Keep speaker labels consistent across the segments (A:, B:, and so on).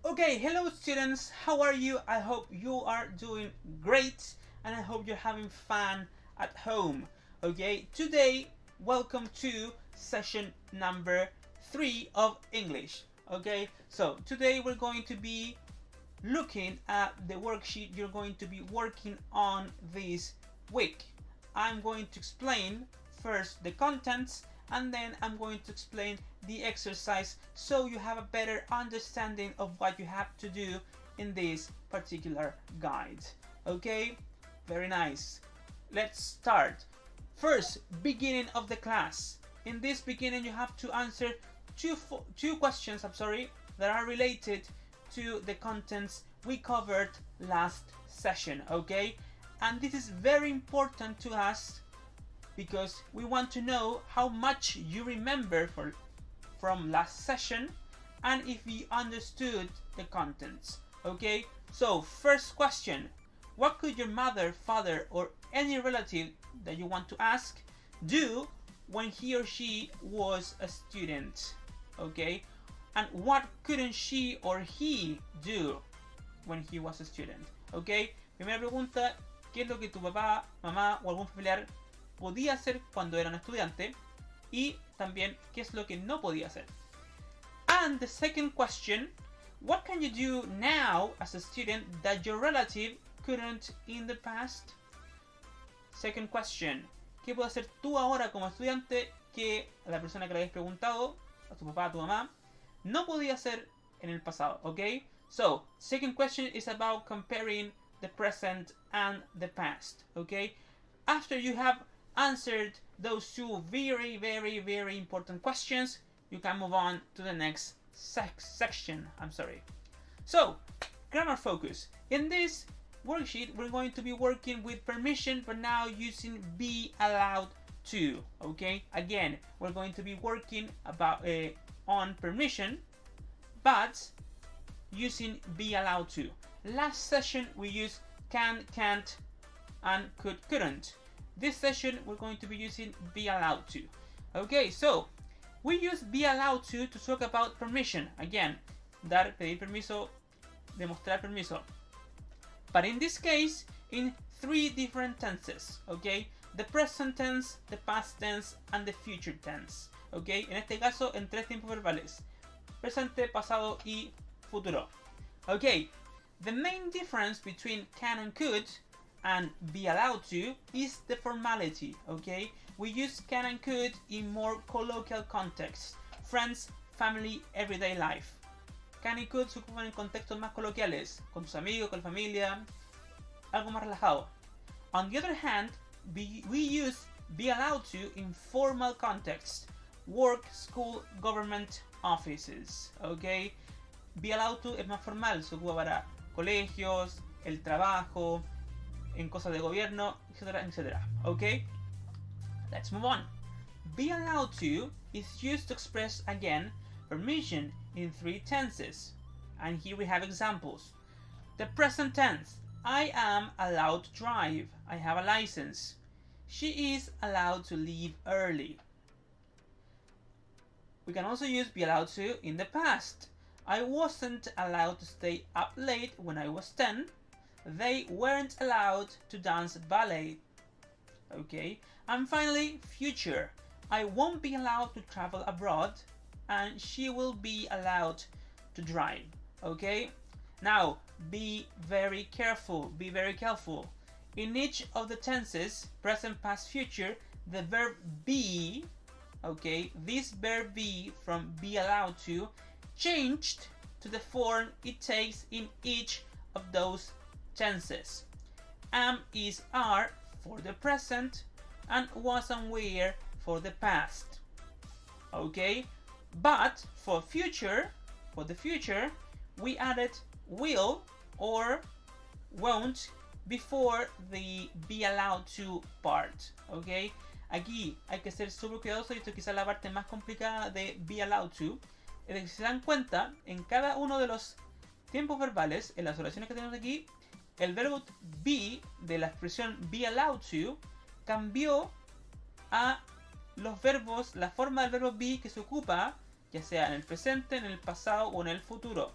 A: Okay, hello students, how are you? I hope you are doing great and I hope you're having fun at home. Okay, today, welcome to session number 3 of English. Okay, so today we're going to be looking at the worksheet you're going to be working on this week. I'm going to explain first the contents and then I'm going to explain the exercise so you have a better understanding of what you have to do in this particular guide. Okay, very nice. Let's start. First, beginning of the class. In this beginning you have to answer two questions that are related to the contents we covered last session. Okay, and this is very important to us because we want to know how much you remember from last session and if you understood the contents. Okay, so first question: what could your mother, father, or any relative that you want to ask do when he or she was a student? Okay, and what couldn't she or he do when he was a student? Okay, primera pregunta: ¿qué es lo que tu papá, mamá o algún familiar podía hacer cuando era un estudiante? Y también, ¿qué es lo que no podía hacer? And the second question: what can you do now as a student that your relative couldn't in the past? Second question: ¿qué puedes hacer tú ahora como estudiante que la persona que le habéis preguntado, a tu papá, a tu mamá, no podía hacer en el pasado? Okay? So, second question is about comparing the present and the past. Okay? After you have answered those two very important questions, you can move on to the next section. So, grammar focus. In this worksheet, we're going to be working with permission, but now using be allowed to. Okay, again, we're going to be working on permission, but using be allowed to. Last session we used can, can't, and could, couldn't. This session we're going to be using be allowed to. Okay, so we use be allowed to talk about permission. Again, dar, pedir permiso, demostrar permiso. But in this case, in 3 different tenses. Okay, the present tense, the past tense, and the future tense. Okay, en este caso en 3 tiempos verbales: presente, pasado y futuro. Okay, the main difference between can and could and be allowed to is the formality. Okay, we use can and could in more colloquial contexts: friends, family, everyday life. Can y could se ocupan en contextos más coloquiales, con tus amigos, con la familia, algo más relajado. On the other hand, we use be allowed to in formal contexts: work, school, government, offices. Okay, be allowed to es más formal, se ocupa para colegios, el trabajo, en cosas de gobierno, etcétera, etcétera. Okay, let's move on. Be allowed to is used to express, again, permission in 3 tenses. And here we have examples. The present tense: I am allowed to drive. I have a license. She is allowed to leave early. We can also use be allowed to in the past. I wasn't allowed to stay up late when I was 10. They weren't allowed to dance ballet. Okay, and finally, future: I won't be allowed to travel abroad, and she will be allowed to drive. Okay, now be very careful. In each of the tenses, present, past, future, the verb be, okay, this verb be from be allowed to changed to the form it takes in each of those tenses. Am, is, are for the present, and was and were for the past. Okay, but for the future, we added will or won't before the be allowed to part. Okay, aquí hay que ser súper cuidadoso y esto es quizás la parte más complicada de be allowed to. Es que si se dan cuenta, en cada uno de los tiempos verbales, en las oraciones que tenemos aquí, el verbo be de la expresión be allowed to cambió a los verbos, la forma del verbo be que se ocupa, ya sea en el presente, en el pasado o en el futuro.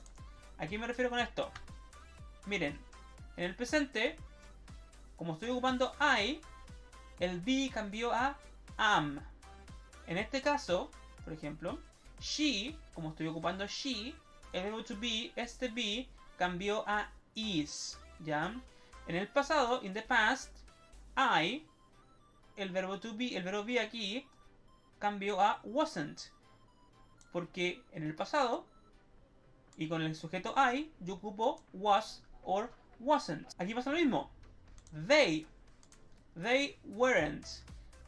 A: ¿A qué me refiero con esto? Miren, en el presente, como estoy ocupando I, el be cambió a am. En este caso, por ejemplo, she, como estoy ocupando she, el verbo to be, este be, cambió a is, ¿ya? En el pasado, in the past, I, el verbo to be, el verbo be aquí, cambió a wasn't. Porque en el pasado, y con el sujeto I, yo ocupo was or wasn't. Aquí pasa lo mismo. They weren't.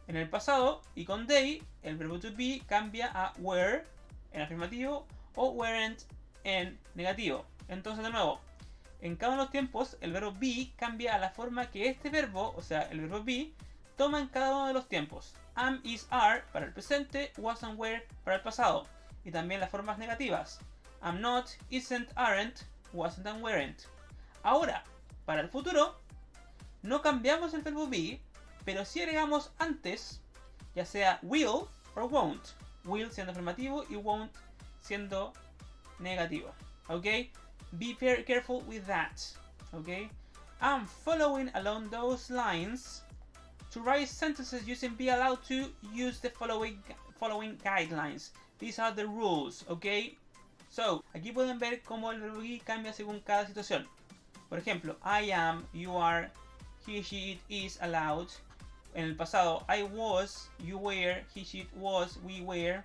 A: En el pasado, y con they, el verbo to be cambia a were en afirmativo o weren't en negativo. Entonces, de nuevo, en cada uno de los tiempos, el verbo be cambia a la forma que este verbo, o sea, el verbo be, toma en cada uno de los tiempos. Am, is, are para el presente, was and were para el pasado. Y también las formas negativas. Am not, isn't, aren't, wasn't and weren't. Ahora, para el futuro, no cambiamos el verbo be, pero sí agregamos antes, ya sea will o won't. Will siendo afirmativo y won't siendo negativo. ¿Ok? Be very careful with that. ¿Ok? I'm following along those lines. To write sentences using be allowed to use the following guidelines. These are the rules. ¿Ok? So, aquí pueden ver cómo el verbo be cambia según cada situación. Por ejemplo, I am, you are, he, she, it is allowed. En el pasado, I was, you were, he, she, it was, we were.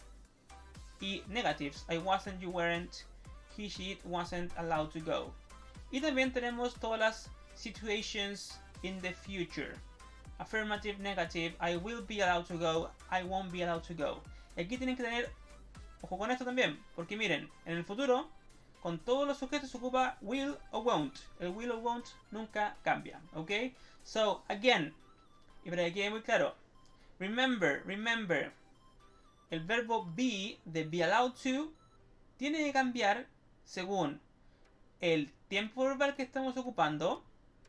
A: Y negatives, I wasn't, you weren't, he, she, it wasn't allowed to go. Y también tenemos todas las situations in the future. Affirmative, negative, I will be allowed to go, I won't be allowed to go. Y aquí tienen que tener ojo con esto también, porque miren, en el futuro, con todos los sujetos se ocupa will o won't. El will o won't nunca cambia, ¿ok? So, again, y para que quede muy claro, remember, el verbo be, de be allowed to, tiene que cambiar según el tiempo verbal que estamos ocupando,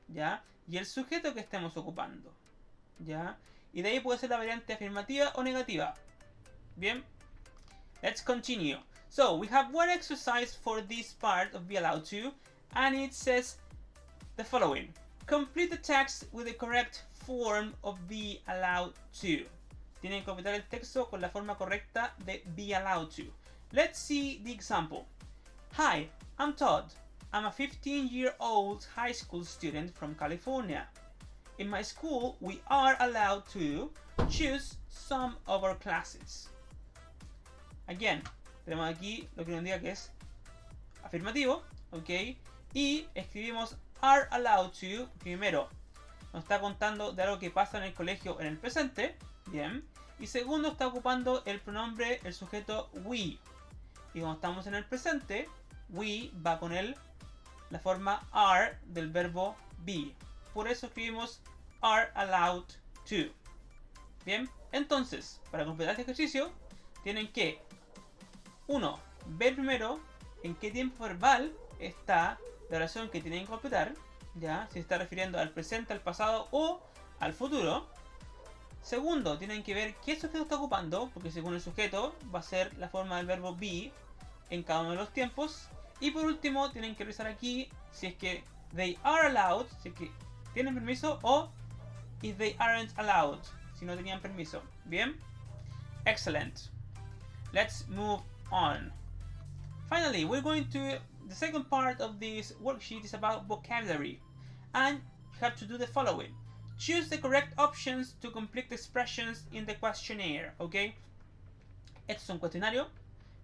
A: ¿ya? Y el sujeto que estemos ocupando, ¿ya? Y de ahí puede ser la variante afirmativa o negativa. Bien, let's continue. So, we have one exercise for this part of be allowed to, and it says the following. Complete the text with the correct form of be allowed to. Tienen que completar el texto con la forma correcta de be allowed to. Let's see the example. Hi, I'm Todd. I'm a 15-year-old high school student from California. In my school, we are allowed to choose some of our classes. Again, tenemos aquí lo que nos indica que es afirmativo, ¿ok? Y escribimos are allowed to, primero, nos está contando de algo que pasa en el colegio en el presente, bien. Y segundo, está ocupando el pronombre, el sujeto we. Y cuando estamos en el presente, we va con la forma are del verbo be. Por eso escribimos are allowed to. Bien, entonces, para completar este ejercicio, tienen que 1. Ver primero en qué tiempo verbal está la oración que tienen que completar, ya, si se está refiriendo al presente, al pasado o al futuro. Segundo, tienen que ver qué sujeto está ocupando, porque según el sujeto va a ser la forma del verbo be en cada uno de los tiempos. Y por último, tienen que revisar aquí si es que they are allowed, si es que tienen permiso, o if they aren't allowed, si no tenían permiso. Bien, excellent. Let's move on. Finally, we're going to the second part of this worksheet is about vocabulary, and you have to do the following. Choose the correct options to complete the expressions in the questionnaire, ¿ok? Esto es un cuestionario,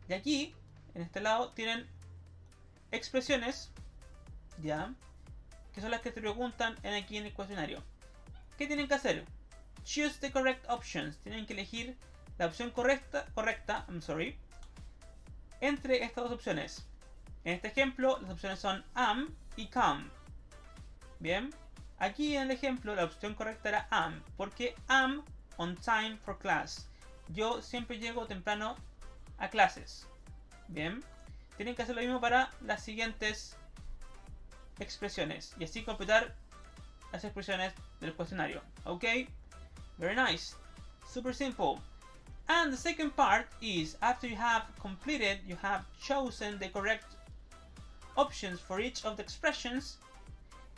A: y aquí, en este lado, tienen expresiones, ¿ya? Que son las que te preguntan aquí en el cuestionario. ¿Qué tienen que hacer? Choose the correct options. Tienen que elegir la opción correcta, entre estas dos opciones. En este ejemplo, las opciones son am y come. Bien, aquí en el ejemplo la opción correcta era am, porque am on time for class. Yo siempre llego temprano a clases. Bien, tienen que hacer lo mismo para las siguientes expresiones y así completar las expresiones del cuestionario. Ok, very nice, super simple. And the second part is after you have completed, you have chosen the correct options for each of the expressions,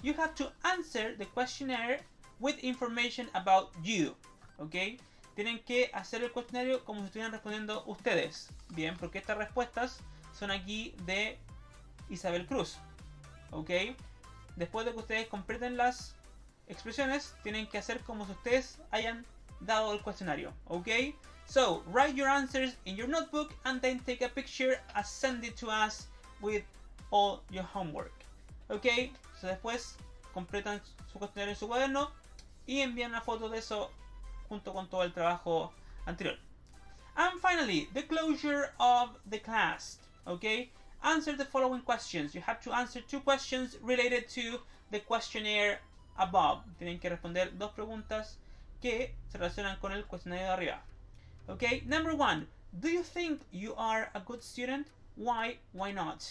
A: you have to answer the questionnaire with information about you. ¿Ok? Tienen que hacer el cuestionario como si estuvieran respondiendo ustedes. Bien, porque estas respuestas son aquí de Isabel Cruz. ¿Ok? Después de que ustedes completen las expresiones, tienen que hacer como si ustedes hayan dado el cuestionario. ¿Ok? So, write your answers in your notebook and then take a picture and send it to us with all your homework. ¿Ok? So, después completan su cuestionario en su cuaderno y envían una foto de eso junto con todo el trabajo anterior. And finally, the closure of the class. Okay? Answer the following questions. You have to answer 2 questions related to the questionnaire above. Tienen que responder 2 preguntas que se relacionan con el cuestionario de arriba. Okay? Number 1. Do you think you are a good student? Why? Why not?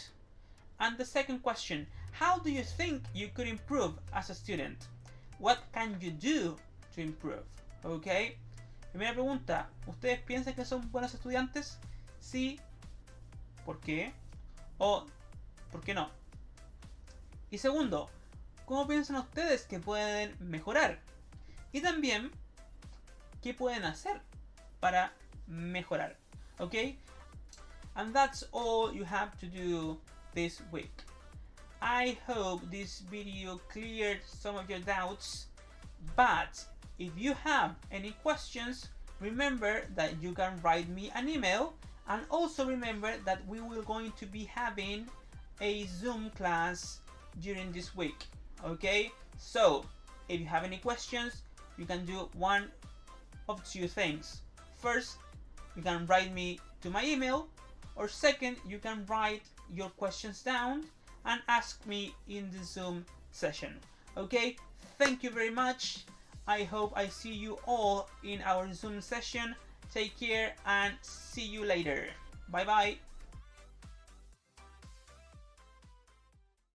A: And the second question. How do you think you could improve as a student? What can you do to improve? Ok. Primera pregunta. ¿Ustedes piensan que son buenos estudiantes? Sí. ¿Por qué? O ¿por qué no? Y segundo, ¿cómo piensan ustedes que pueden mejorar? Y también, ¿qué pueden hacer para mejorar? Ok. And that's all you have to do this week. I hope this video cleared some of your doubts, but if you have any questions, remember that you can write me an email, and also remember that we will going to be having a Zoom class during this week. Okay? So, if you have any questions, you can do one of 2 things. First, you can write me to my email, or second, you can write your questions down and ask me in the Zoom session. Okay? Thank you very much. I hope I see you all in our Zoom session. Take care and see you later. Bye bye.